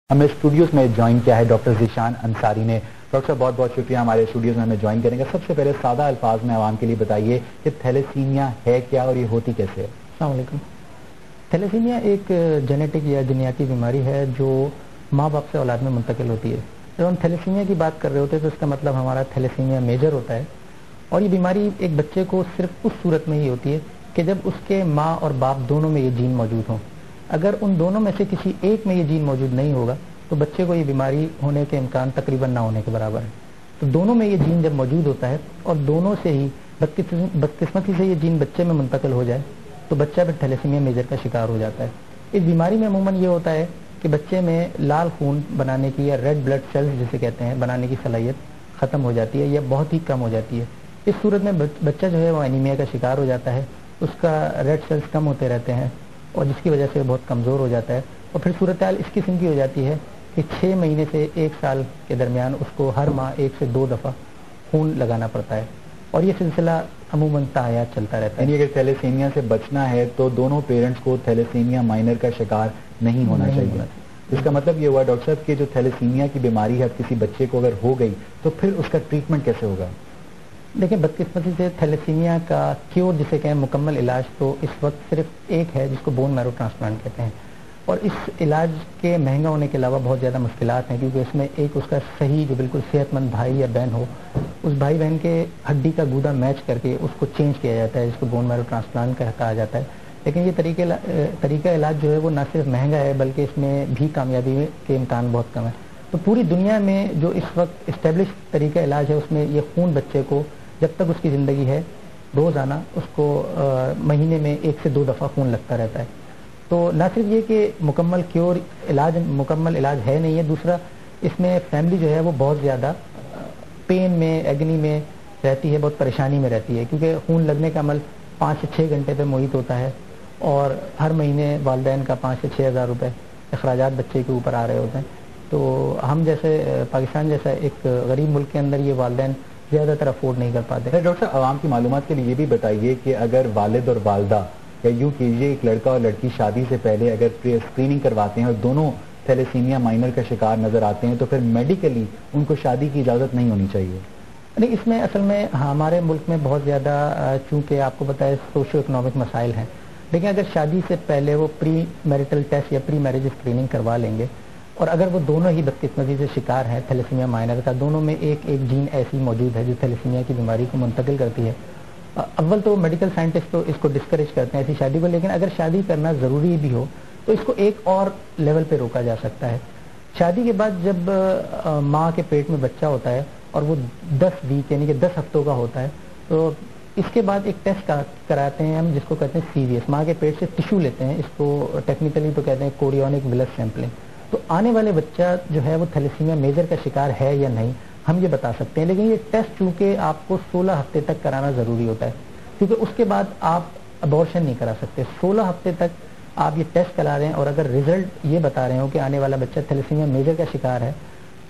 ہمیں اسٹوڈیوز میں جوائن کیا ہے ڈاکٹر ذیشان انصاری نے. ڈاکٹر صاحب بہت بہت شکریہ ہمارے اسٹوڈیوز میں ہمیں جوائن کریں گے. سب سے پہلے سادہ الفاظ میں عوام کے لیے بتائیے کہ تھیلیسیمیا ہے کیا اور یہ ہوتی کیسے ہے؟ السلام علیکم. تھیلیسیمیا ایک جینیٹک یا جینیاتی بیماری ہے جو ماں باپ سے اولاد میں منتقل ہوتی ہے. جب ہم تھیلیسیمیا کی بات کر رہے ہوتے ہیں تو اس کا مطلب ہمارا تھیلیسیمیا میجر ہوتا ہے. اور یہ بیماری ایک بچے کو صرف اس صورت میں ہی ہوتی ہے کہ جب اس کے ماں اور باپ دونوں میں یہ جین موجود ہوں. اگر ان دونوں میں سے کسی ایک میں یہ جین موجود نہیں ہوگا تو بچے کو یہ بیماری ہونے کے امکان تقریباً نہ ہونے کے برابر ہے. تو دونوں میں یہ جین جب موجود ہوتا ہے اور دونوں سے ہی بدقسمتی سے یہ جین بچے میں منتقل ہو جائے تو بچہ پھر تھیلیسیمیا میجر کا شکار ہو جاتا ہے. اس بیماری میں عموماً یہ ہوتا ہے کہ بچے میں لال خون بنانے کی یا ریڈ بلڈ سیلز جسے کہتے ہیں بنانے کی صلاحیت ختم ہو جاتی ہے یا بہت ہی کم ہو جاتی ہے. اس صورت میں بچہ جو ہے وہ انیمیا کا شکار ہو جاتا ہے. اس کا ریڈ سیلز کم ہوتے رہتے ہیں اور جس کی وجہ سے بہت کمزور ہو جاتا ہے. اور پھر صورتحال اس قسم کی ہو جاتی ہے کہ 6 مہینے سے 1 سال کے درمیان اس کو ہر ماہ 1 سے 2 دفعہ خون لگانا پڑتا ہے. اور یہ سلسلہ عموماً تا حیات چلتا رہتا ہے. یعنی اگر تھیلیسیمیا سے بچنا ہے تو دونوں پیرنٹس کو تھیلیسیمیا مائنر کا شکار نہیں ہونا چاہیے. اس کا مطلب یہ ہوا ڈاکٹر صاحب کہ جو تھیلیسیمیا کی بیماری ہے کسی بچے کو اگر ہو گئی تو پھر اس کا ٹریٹمنٹ کیسے ہوگا؟ دیکھیں بدقسمتی سے تھیلیسیمیا کا کیور جسے کہیں مکمل علاج تو اس وقت صرف ایک ہے جس کو بون میرو ٹرانسپلانٹ کہتے ہیں. اور اس علاج کے مہنگا ہونے کے علاوہ بہت زیادہ مشکلات ہیں کیونکہ اس میں ایک اس کا صحیح جو بالکل صحت مند بھائی یا بہن ہو اس بھائی بہن کے ہڈی کا گودا میچ کر کے اس کو چینج کیا جاتا ہے جس کو بون میرو ٹرانسپلانٹ کہا جاتا ہے. لیکن یہ طریقہ علاج جو ہے وہ نہ صرف مہنگا ہے بلکہ اس میں بھی کامیابی کے امکان بہت کم ہے. تو پوری دنیا میں جو اس وقت اسٹیبلش طریقہ علاج ہے اس میں یہ خون بچے کو جب تک اس کی زندگی ہے روزانہ اس کو مہینے میں 1 سے 2 دفعہ خون لگتا رہتا ہے. تو نہ صرف یہ کہ مکمل علاج ہے نہیں ہے, دوسرا اس میں فیملی جو ہے وہ بہت زیادہ پین میں ایگنی میں رہتی ہے, بہت پریشانی میں رہتی ہے کیونکہ خون لگنے کا عمل 5 سے 6 گھنٹے پہ محیط ہوتا ہے اور ہر مہینے والدین کا 5 سے 6 ہزار روپے اخراجات بچے کے اوپر آ رہے ہوتے ہیں. تو ہم جیسے پاکستان جیسا ایک غریب ملک کے اندر یہ والدین زیادہ تر افورڈ نہیں کر پاتے. ڈاکٹر صاحب عوام کی معلومات کے لیے یہ بھی بتائیے کہ اگر والد اور والدہ یا یوں کیجیے ایک لڑکا اور لڑکی شادی سے پہلے اگر اسکریننگ کرواتے ہیں اور دونوں تھیلیسیمیا مائنر کا شکار نظر آتے ہیں تو پھر میڈیکلی ان کو شادی کی اجازت نہیں ہونی چاہیے؟ نہیں, اس میں اصل میں ہمارے ملک میں بہت زیادہ چونکہ آپ کو پتہ ہے سوشو اکنامک مسائل ہیں. لیکن اگر شادی سے پہلے وہ پری میرٹل ٹیسٹ یا پری میرج اسکریننگ کروا لیں گے اور اگر وہ دونوں ہی بدقسمتی سے شکار ہیں تھیلیسیمیا مائنر کا, دونوں میں ایک جین ایسی موجود ہے جو تھیلیسیمیا کی بیماری کو منتقل کرتی ہے, اول تو میڈیکل سائنٹسٹ تو اس کو ڈسکریج کرتے ہیں ایسی شادی کو. لیکن اگر شادی کرنا ضروری بھی ہو تو اس کو ایک اور لیول پہ روکا جا سکتا ہے. شادی کے بعد جب ماں کے پیٹ میں بچہ ہوتا ہے اور وہ 10 ویک یعنی کہ 10 ہفتوں کا ہوتا ہے تو اس کے بعد ایک ٹیسٹ کراتے ہیں ہم جس کو کہتے ہیں CVS. ماں کے پیٹ سے ٹیشو لیتے ہیں, اس کو ٹیکنیکلی تو کہتے ہیں کوریونک ویلس سیمپلنگ. تو آنے والے بچہ جو ہے وہ تھیلیسیمیا میجر کا شکار ہے یا نہیں ہم یہ بتا سکتے ہیں. لیکن یہ ٹیسٹ چونکہ آپ کو 16 ہفتے تک کرانا ضروری ہوتا ہے کیونکہ اس کے بعد آپ ابورشن نہیں کرا سکتے. 16 ہفتے تک آپ یہ ٹیسٹ کرا رہے ہیں اور اگر ریزلٹ یہ بتا رہے ہو کہ آنے والا بچہ تھیلیسیمیا میجر کا شکار ہے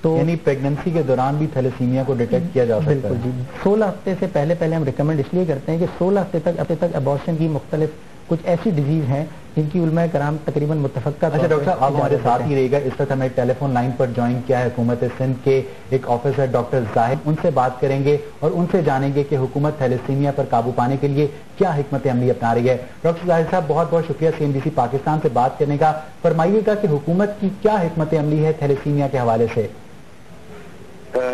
تو یعنی پیگننسی کے دوران بھی تھیلیسیمیا کو ڈیٹیکٹ کیا جا سکتا ہے. بالکل جی, 16 ہفتے سے پہلے ہم ریکمینڈ اس لیے کرتے ہیں کہ 16 ہفتے تک ابورشن کی مختلف کچھ ایسی ڈیزیز ہیں جن کی علماء کرام تقریباً متفقہ. اچھا ڈاکٹر صاحب آپ ہمارے ساتھ ہی رہے گا. اس وقت ہمیں ٹیلی فون لائن پر جوائن کیا ہے حکومت سندھ کے ایک آفیسر ڈاکٹر زاہد, ان سے بات کریں گے اور ان سے جانیں گے کہ حکومت تھیلیسیمیا پر قابو پانے کے لیے کیا حکمت عملی اپنا رہی ہے. ڈاکٹر زاہد صاحب بہت بہت شکریہ CNBC پاکستان سے بات کرنے کا. فرمائیے گا کہ حکومت کی کیا حکمت عملی ہے تھیلیسیمیا کے حوالے سے؟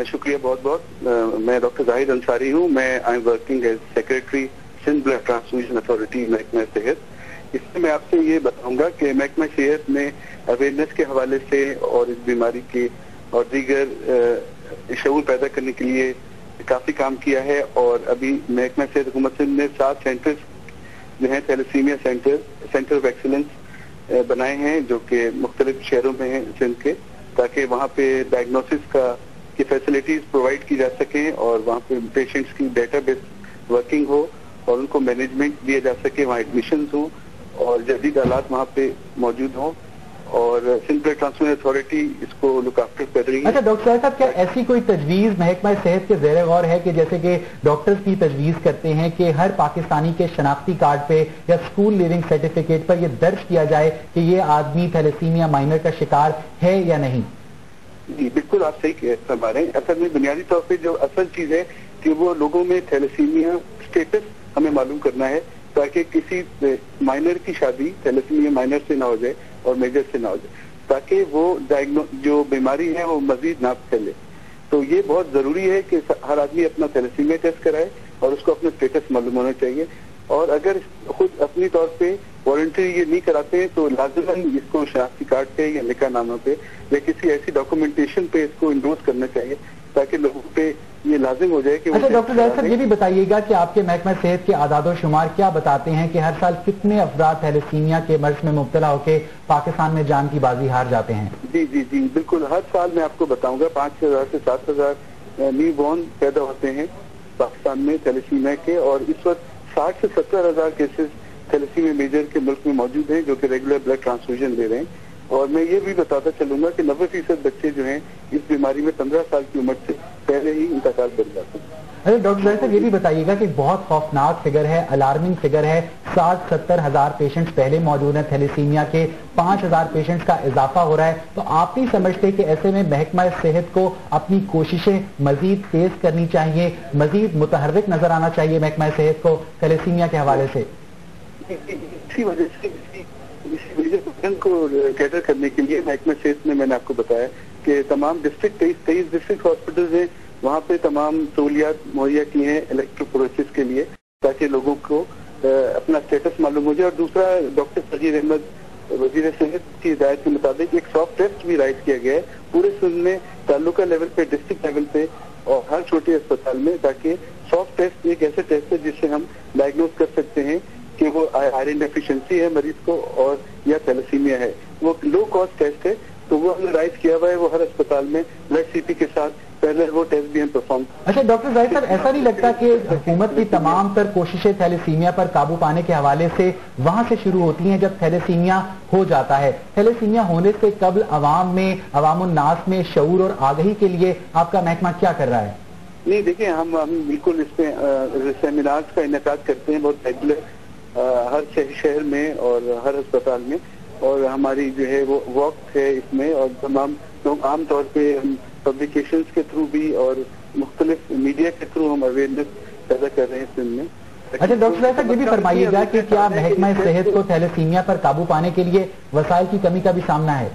شکریہ بہت بہت. میں ڈاکٹر زاہد انصاری ہوں. میں I am working as secretary Sindh blood transfusion authority محکمہ صحت. اس میں میں آپ سے یہ بتاؤں گا کہ محکمہ صحت میں اویئرنیس کے حوالے سے اور اس بیماری کے اور دیگر شعور پیدا کرنے کے لیے کافی کام کیا ہے. اور ابھی محکمہ صحت حکومت سندھ نے 7 سینٹرز جو ہیں تھیلیسیمیا سینٹر آف ایکسیلنس بنائے ہیں جو کہ مختلف شہروں میں ہیں سندھ کے, تاکہ وہاں پہ ڈائگنوسس کی فیسلٹیز پرووائڈ کی جا سکیں اور وہاں پہ پیشنٹس کی ڈیٹا بیس ورکنگ ہو اور ان کو مینجمنٹ دیا جا سکے, وہاں ایڈمیشنز ہوں اور جدید آلات وہاں پہ موجود ہوں اور سندھ بلڈ ٹرانسفیوژن اتھارٹی اس کو لک آفٹر کر رہی ہے. اچھا ڈاکٹر صاحب کیا ایسی کوئی تجویز محکمہ صحت کے زیر غور ہے کہ جیسے کہ ڈاکٹرز کی تجویز کرتے ہیں کہ ہر پاکستانی کے شناختی کارڈ پہ یا اسکول لیونگ سرٹیفکیٹ پر یہ درج کیا جائے کہ یہ آدمی تھیلیسیمیا مائنر کا شکار ہے یا نہیں؟ جی بالکل آپ صحیح فرما رہے ہیں. اصل میں بنیادی طور پہ جو اصل چیز ہے کہ وہ لوگوں میں تھیلیسیمیا اسٹیٹس ہمیں معلوم کرنا ہے تاکہ کسی مائنر کی شادی تھیلیسیمیا مائنر سے نہ ہو جائے اور میجر سے نہ ہو جائے، تاکہ وہ جو بیماری ہے وہ مزید نہ پھیلے. تو یہ بہت ضروری ہے کہ ہر آدمی اپنا تھیلیسیمیا ٹیسٹ کرائے اور اس کو اپنا اسٹیٹس معلوم ہونا چاہیے. اور اگر خود اپنی طور پہ والنٹری یہ نہیں کراتے ہیں تو لازماً اس کو شناختی کارڈ پہ یا نکاح نامہ پہ یا کسی ایسی ڈاکومنٹیشن پہ اس کو انڈورس کرنا چاہیے تاکہ لوگوں پہ یہ لازم ہو جائے کہ. اچھا ڈاکٹر زاہد صاحب یہ بھی بتائیے گا کہ آپ کے محکمہ صحت کے اعداد و شمار کیا بتاتے ہیں کہ ہر سال کتنے افراد تھیلیسیمیا کے مرض میں مبتلا ہو کے پاکستان میں جان کی بازی ہار جاتے ہیں؟ جی جی جی بالکل. ہر سال میں آپ کو بتاؤں گا 5,000 سے 7,000 نیو بورن پیدا ہوتے ہیں پاکستان میں تھیلیسیمیا کے، اور اس وقت 60 سے 70,000 کیسز تھیلیسیمیا میجر کے ملک میں موجود ہیں جو کہ ریگولر بلڈ ٹرانسفیوژن لے رہے ہیں. اور میں یہ بھی بتاتا چلوں گا کہ 90% بچے جو ہیں اس بیماری میں 15 سال کی عمر سے پہلے ہی انتقال کر جاتے ہیں. اچھا ڈاکٹر زاہد صاحب یہ بھی بتائیے گا کہ بہت خوفناک فگر ہے، الارمنگ فگر ہے، 60-70 ہزار پیشنٹس پہلے موجود ہیں تھیلیسیمیا کے، 5,000 پیشنٹس کا اضافہ ہو رہا ہے. تو آپ نہیں سمجھتے کہ ایسے میں محکمہ صحت کو اپنی کوششیں مزید تیز کرنی چاہیے، مزید متحرک نظر آنا چاہیے محکمہ صحت کو تھیلیسیمیا کے حوالے سے؟ اسی وجہ سے اسی میجر پروبلم کو کیٹر کرنے کے لیے محکمہ صحت میں نے آپ کو بتایا کہ تمام ڈسٹرکٹ 23 ڈسٹرکٹ ہاسپٹلز ہیں، وہاں پہ تمام سہولیات مہیا کی ہیں الیکٹروفوریسس کے لیے تاکہ لوگوں کو اپنا اسٹیٹس معلوم ہو جائے. اور دوسرا ڈاکٹر سجیر احمد وزیر صحت کی ہدایت کے مطابق ایک سافٹ ٹیسٹ بھی رائٹ کیا گیا ہے پورے سندھ میں تعلقہ لیول پہ، ڈسٹرکٹ لیول پہ اور ہر چھوٹے اسپتال میں، تاکہ سافٹ ٹیسٹ ایک ایسے ٹیسٹ ہے جس سے ہم ڈائگنوز کر سکتے ہیں کہ وہ آئرن ڈیفیشنسی ہے مریض کو اور یا تھیلیسیمیا ہے. وہ لو کاسٹ ٹیسٹ ہے تو وہ ہم نے رائٹ کیا ہوا ہے، وہ ہر اسپتال میں بلڈ سی پی کے ساتھ پہلے وہ ٹیسٹ بھی ہم پرفارم. اچھا ڈاکٹر زاہد صاحب ایسا نہیں لگتا کہ حکومت کی تمام تر کوششیں تھیلیسیمیا پر قابو پانے کے حوالے سے وہاں سے شروع ہوتی ہیں جب تھیلیسیمیا ہو جاتا ہے؟ تھیلیسیمیا ہونے سے قبل عوام الناس میں شعور اور آگہی کے لیے آپ کا محکمہ کیا کر رہا ہے؟ نہیں دیکھیں، ہم بالکل اس پہ سیمینارز کا انعقاد کرتے ہیں بہت ریگولر ہر شہر میں اور ہر اسپتال میں، اور ہماری جو ہے وہ وقت ہے اس میں، اور تمام لوگ عام طور پہ پبلیکیشنز کے تھرو بھی اور مختلف میڈیا کے تھرو ہم اویئرنیس پیدا کر رہے ہیں سندھ میں. اچھا ڈاکٹر صاحب یہ بھی فرمائیے گا کہ کیا محکمہ صحت کو تھیلیسیمیا پر قابو پانے کے لیے وسائل کی کمی کا بھی سامنا ہے؟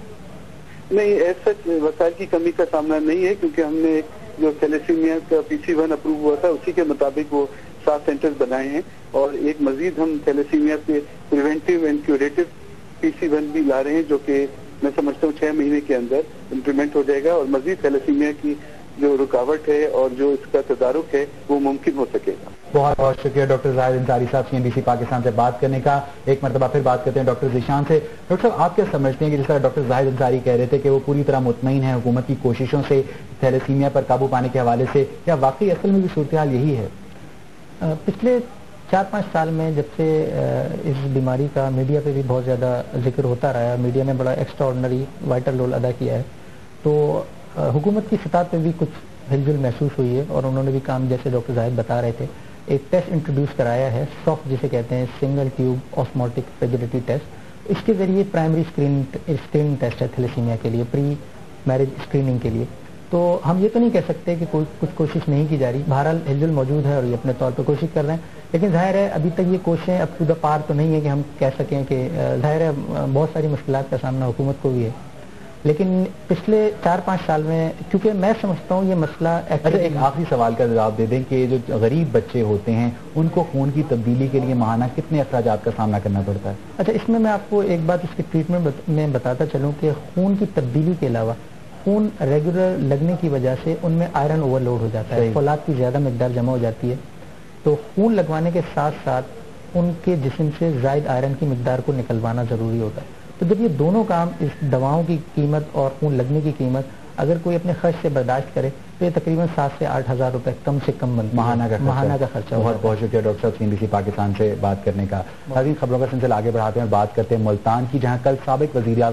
نہیں، ایسا وسائل کی کمی کا سامنا نہیں ہے، کیونکہ ہم نے جو تھیلیسیمیا کا PC1 اپروو ہوا تھا اسی کے مطابق وہ 7 سینٹرز بنائے ہیں، اور ایک مزید ہم تھیلیسیمیا پہ پریونٹیو اینڈ کیوریٹو PC1 بھی لا رہے ہیں جو کہ میں سمجھتا ہوں 6 مہینے کے اندر امپلیمنٹ ہو جائے گا، اور مزید تھیلیسیمیا کی جو رکاوٹ ہے اور جو اس کا تدارک ہے وہ ممکن ہو سکے گا. بہت بہت شکریہ ڈاکٹر زاہد انصاری صاحب CNBC پاکستان سے بات کرنے کا. ایک مرتبہ پھر بات کرتے ہیں ڈاکٹر ذیشان سے. ڈاکٹر صاحب آپ کیا سمجھتے ہیں کہ جس طرح ڈاکٹر زاہد انصاری کہہ رہے تھے کہ وہ پوری طرح مطمئن ہے حکومت کی کوششوں سے تھیلیسیمیا پر قابو پانے کے حوالے سے، یا واقعی اصل میں بھی صورتحال یہی ہے؟ پچھلے 4-5 سال میں جب سے اس بیماری کا میڈیا پہ بھی بہت زیادہ ذکر ہوتا رہا ہے، میڈیا نے بڑا ایکسٹرا آرڈنری وائٹل رول ادا کیا ہے، تو حکومت کی سطح پہ بھی کچھ ہل جل محسوس ہوئی ہے، اور انہوں نے بھی کام جیسے ڈاکٹر زاہد بتا رہے تھے ایک ٹیسٹ انٹروڈیوس کرایا ہے، سافٹ جسے کہتے ہیں سنگل ٹیوب آسموٹک فیجیلٹی ٹیسٹ. اس کے ذریعے پرائمری اسکریننگ ٹیسٹ ہے تھیلیسیمیا کے لیے، پری میرج اسکریننگ کے لیے. تو ہم یہ تو نہیں کہہ سکتے کہ کچھ کوشش نہیں کی جا رہی، بہرحال ہل جل موجود ہے اور یہ اپنے طور پہ کوشش کر رہے ہیں، لیکن ظاہر ہے ابھی تک یہ کوششیں اپ ٹو دا پار تو نہیں ہے کہ ہم کہہ سکیں کہ ظاہر ہے بہت ساری مشکلات کا سامنا حکومت کو بھی ہے، لیکن پچھلے 4-5 سال میں کیونکہ میں سمجھتا ہوں یہ مسئلہ ایک آخری سوال کا جواب دے دیں کہ جو غریب بچے ہوتے ہیں ان کو خون کی تبدیلی کے لیے ماہانہ کتنے اخراجات کا سامنا کرنا پڑتا ہے؟ اچھا، اس میں آپ کو ایک بات اس کی ٹریٹمنٹ میں بتاتا چلوں کہ خون کی تبدیلی کے علاوہ خون ریگولر لگنے کی وجہ سے ان میں آئرن اوور لوڈ ہو جاتا ہے، فولاد کی زیادہ مقدار جمع ہو جاتی ہے، تو خون لگوانے کے ساتھ ساتھ ان کے جسم سے زائد آئرن کی مقدار کو نکلوانا ضروری ہوتا ہے. تو جب یہ دونوں کام، اس دواؤں کی قیمت اور خون لگنے کی قیمت اگر کوئی اپنے خرچ سے برداشت کرے تو یہ تقریباً 7 سے 8 ہزار روپے کم سے کم ماہانہ کا خرچہ. بہت بہت شکریہ ڈاکٹر صاحب CNBC پاکستان سے بات کرنے کا. خبروں کا سلسلہ آگے بڑھاتے ہیں اور بات کرتے ہیں ملتان کی، جہاں کل سابق وزیر اعظم